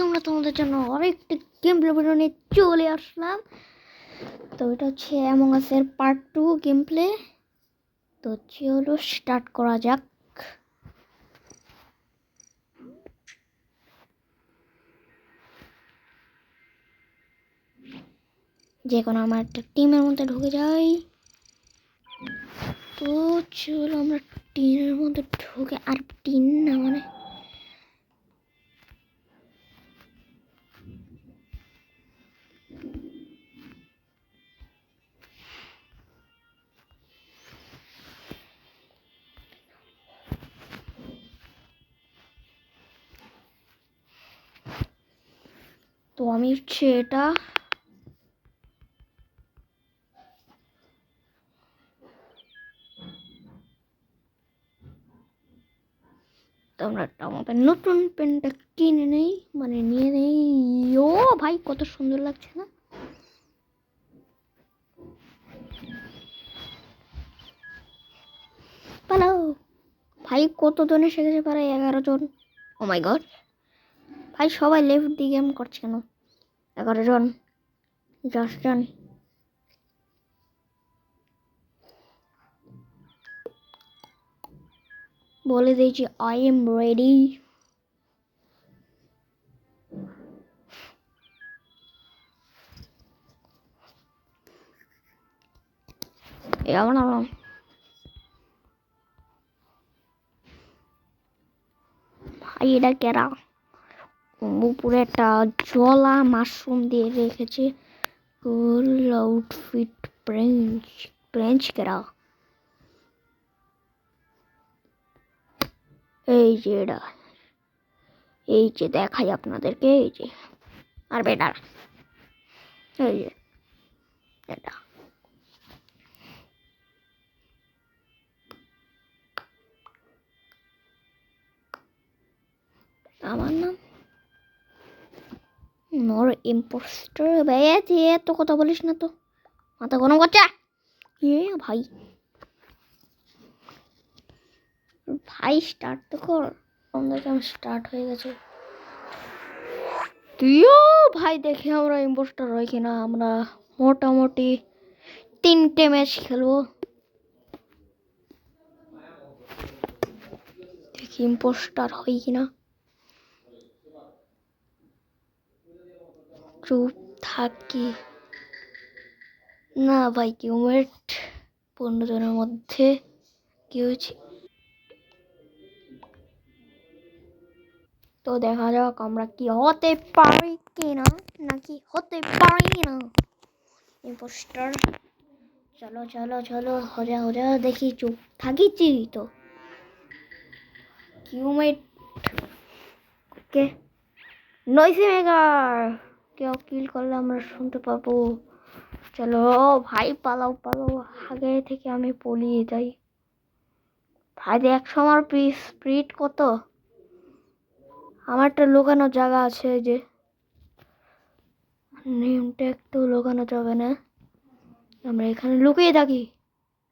তোমরা তোমাদের জন্য আরেকটি গেম প্লে ভিডিও নিয়ে চলে আসলাম। তো এটা হচ্ছে অ্যামং আস-এর পার্ট 2 গেম প্লে। তো চলো স্টার্ট করা যাক। যে কোনো আমরা একটা টিমের মধ্যে ঢুকে যাই। তো চলো আমরা টিমের মধ্যে ঢুকে, আর টিম না মানে তো আমি হচ্ছে এটা তোমরা আমাদের নতুন পেনটা কিনে নেই, মানে নিয়ে নেই। ও ভাই কত সুন্দর লাগছে না? পালাও ভাই, কতজন এসে গেছে? প্রায় 11 জন। ও মাই গড ভাই, সবাই লেফট দিয়ে গেম করছে কেন? 11 জন, 10 জন। বলে দিয়েছি আই এম রেডি। এমন ভাই, এটা কেরা? উপরে একটা জলা মাশরুম দিয়ে রেখেছে। ফুল আউটফিট ব্রেঞ্চ ব্রেঞ্চ কেরা? এই যে এটা, এই যে দেখাই আপনাদেরকে, এই যে আর বেটা, এই যে এটা আমার নাম নর ইম্পোস্টার। বেয়াতে এত কথা বলিস না তো, মাথা গরম করছে। এ ভাই, ভাই স্টার্ট তো কর। আমাদের কেমন স্টার্ট হয়ে গেছে। তুইও ভাই, দেখে আমরা ইম্পোস্টার হই কিনা। আমরা মোটামুটি 3টে ম্যাচ খেলবো, দেখি ইম্পোস্টার হই কিনা। চুপ থাকি না ভাই, কিউমেট 15 জনের মধ্যে কি হয়েছে। তো দেখা যাক আমরা কি হতে পারি কিনা, নাকি হতে পারি না ইম্পোস্টার। চলো চলো চলো, हो जा দেখি। চুপ থাকিছি তো। কিউমেট কে নইসি মেকার কেউ কিল করলে আমরা শুনতে পাবো। চলো ভাই, পালাও পালাও, আগে থেকে আমি পলিয়ে যাই। ভাই দেখছো আমার স্পিড কত? আমার একটা লুকানোর জায়গা আছে, যে নেমটা একটু লুকানো যাবে না। আমরা এখানে লুকিয়ে থাকি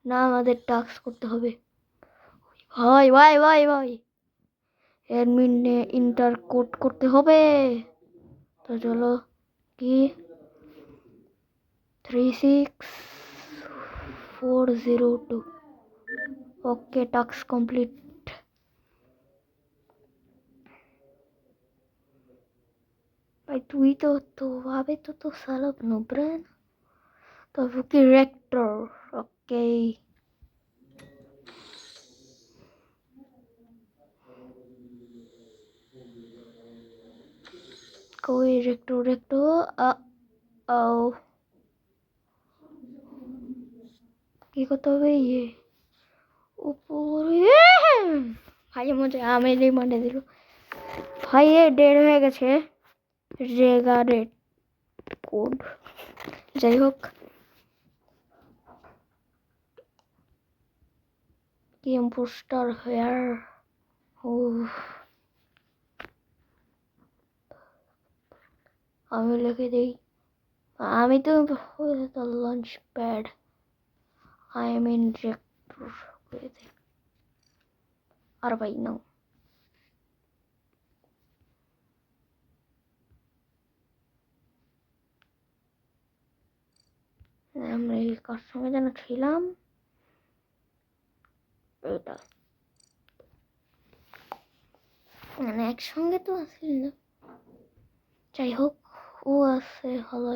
না, আমাদের টাস্ক করতে হবে। ভাই ভাই ভাই ভাই, অ্যাডমিনে ইন্টার কোড করতে হবে। তো চলো, কি 36402। ওকে, টাস্ক কমপ্লিট। भाई तू ही तो भावे तो साला नुब्रन। तो वो की रेक्टर। ओके, कोई रेक्टर ओ কি করতে হবে? ये উপরে ভাই, मुझे আমেলি মানে দিল। ভাই এ ডেড হয়ে গেছে। রেগারেট কোড, যাই হোক। কি ইম্পোস্টার হেয়ার। ও আমি লিখে দিই, আমি তো launch pad, I am in rector করে দিই। আর ভাই নাও, আমরা এই কার সঙ্গে যেন ছিলাম, এটা মানে একসঙ্গে তো আসিল না, যাই হোক ও আছে হলো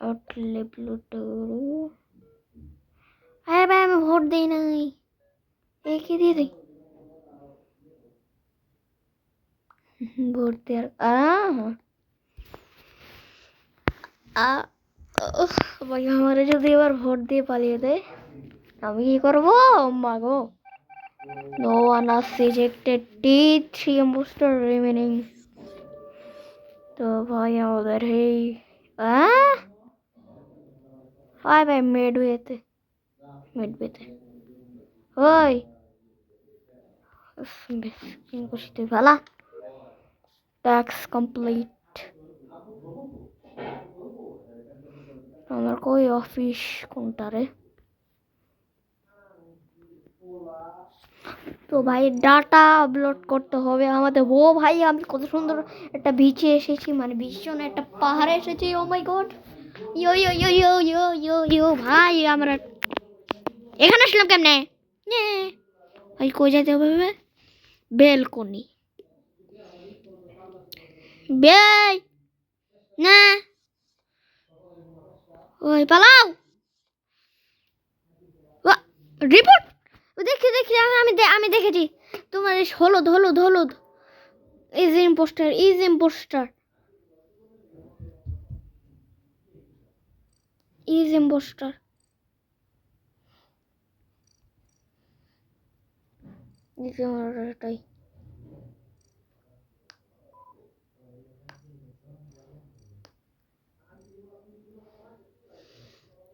আউটলে ব্লুটু। আরে ভাই আমি ভোট দিই নাই, একে দিয়ে দিই ভোট দেওয়ার ভাই আমারে যদি এবার ভোট দিয়ে পালিয়ে দেয় আমি কি করবো মাগো। নো ওয়ান আস রিজেক্টেড, T3 imposter remaining। তো ভাই আমাদের এই ভাই ভাই মেড হয়েতে মেড বেতে ওই খুশি তুই ভালা ট্যাক্স কমপ্লিট। আমার কই অফিস কোনটা রে? তো ভাই ডাটা আপলোড করতে হবে আমাদের। ও ভাই আমি কত সুন্দর একটা বিচে এসেছি, মানে বিচ না একটা পাহাড়ে এসেছি। ও মাই গড, ইয়ো ইয়ো ইয়ো ইয়ো ইয়ো ইয়ো ইয়ো ভাই আমরা এখানে আসলাম কেমনে? ভাই কই যাইতে হবে? বেলকনি বেই না, ওই পালাও রিপোর্ট। দেখি দেখি আমি দেখেছি তোমার হলুদ হলুদ হলুদ is impostor is impostor is impostor. এটাই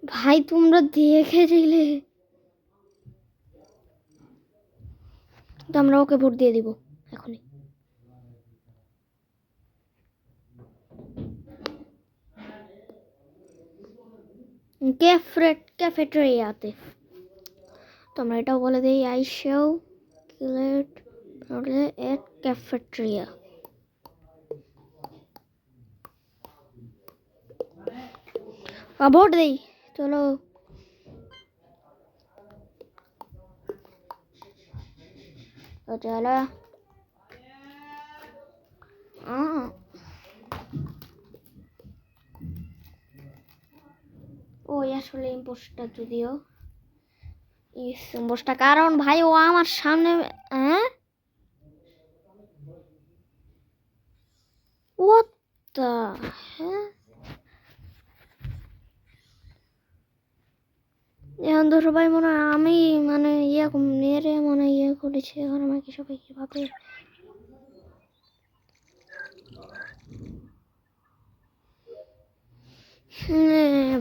ভাই তোমরা দেখেছিলে তো আমরা ওকে ভোট দিয়ে দিব এখনই। ক্যাফেটেরিয়াতে তোমরা এটাও বলে দিই I shall kill it at cafeteria. Vote দেই চলো। চলো ওই আসলে ইম্পোস্টার, যদিও ইম্পোস্টার কারণ ভাই ও আমার সামনে what the hell? এখন তো সবাই মনে হয় আমি মানে মেরে মনে করেছে, এখন আমাকে সবাই কি ভাবে?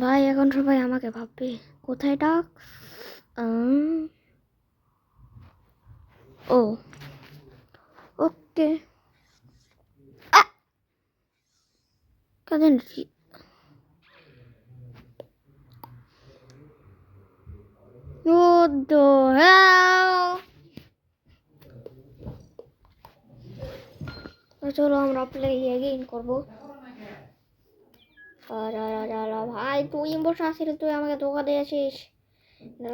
ভাই এখন সবাই আমাকে ভাববে কোথায় ডাক। ও ওকে কাদের What the hell? চলো আমরা প্লে এগেইন করবো। ভাই তুই ইম্পোস্টার আসলে তুই আমাকে ধোকা দিয়েছিস,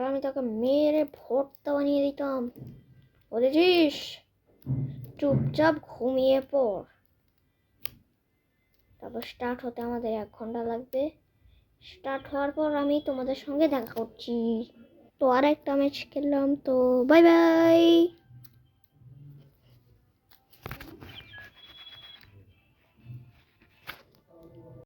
আমি তোকে মেরে ভর্তা বানিয়ে দিতাম। বুঝেছিস? চুপচাপ ঘুমিয়ে পড়, তারপর স্টার্ট হতে আমাদের 1 ঘন্টা লাগবে। স্টার্ট হওয়ার পর আমি তোমাদের সঙ্গে দেখা করছি। তো আর একটা ম্যাচ খেললাম, তো বাই বাই।